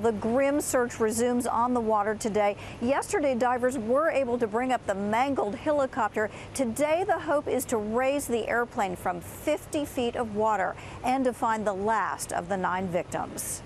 The grim search resumes on the water today. Yesterday, divers were able to bring up the mangled helicopter. Today, the hope is to raise the airplane from 50 feet of water and to find the last of the 9 victims.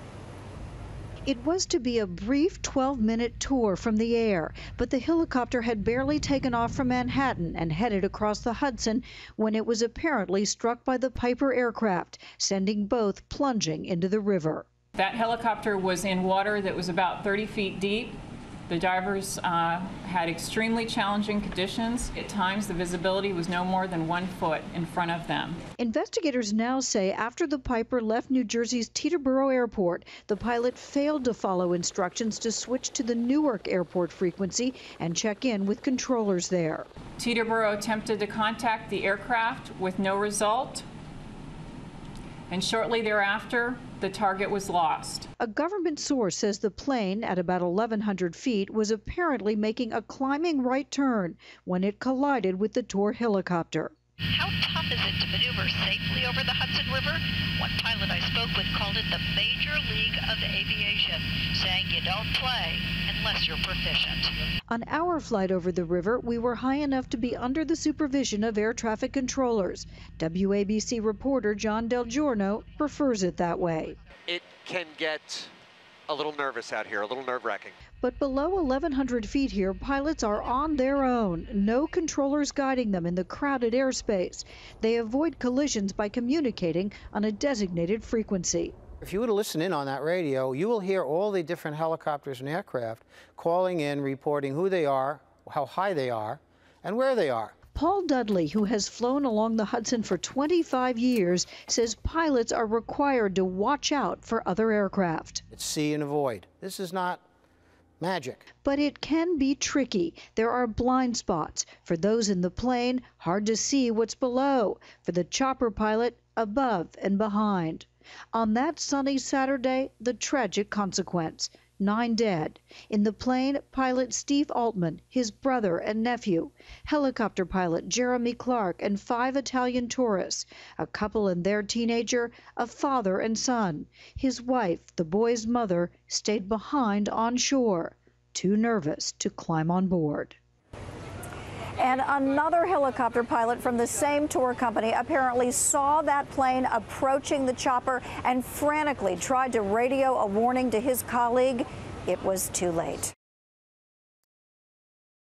It was to be a brief 12-minute tour from the air, but the helicopter had barely taken off from Manhattan and headed across the Hudson when it was apparently struck by the Piper aircraft, sending both plunging into the river. That helicopter was in water that was about 30 feet deep. The divers had extremely challenging conditions. At times, the visibility was no more than 1 foot in front of them. Investigators now say after the Piper left New Jersey's Teterboro Airport, the pilot failed to follow instructions to switch to the Newark Airport frequency and check in with controllers there. Teterboro attempted to contact the aircraft with no result, and shortly thereafter, the target was lost. A government source says the plane, at about 1,100 feet, was apparently making a climbing right turn when it collided with the Tor helicopter. How tough is it to maneuver safely over the Hudson River? One pilot I spoke with called it the major league of aviation, saying you don't play unless you're proficient. On our flight over the river, we were high enough to be under the supervision of air traffic controllers. WABC reporter John Del Giorno prefers it that way. It can get a little nervous out here, a little nerve-wracking. But below 1,100 feet here, pilots are on their own. No controllers guiding them in the crowded airspace. They avoid collisions by communicating on a designated frequency. If you were to listen in on that radio, you will hear all the different helicopters and aircraft calling in, reporting who they are, how high they are, and where they are. Paul Dudley, who has flown along the Hudson for 25 years, says pilots are required to watch out for other aircraft. It's see and avoid. This is not magic. But it can be tricky. There are blind spots. For those in the plane, hard to see what's below. For the chopper pilot, above and behind. On that sunny Saturday, the tragic consequence. 9 dead. In the plane, pilot Steve Altman, his brother and nephew, helicopter pilot Jeremy Clark, and 5 Italian tourists, a couple and their teenager, a father and son. His wife, the boy's mother, stayed behind on shore, too nervous to climb on board. And another helicopter pilot from the same tour company apparently saw that plane approaching the chopper and frantically tried to radio a warning to his colleague. It was too late.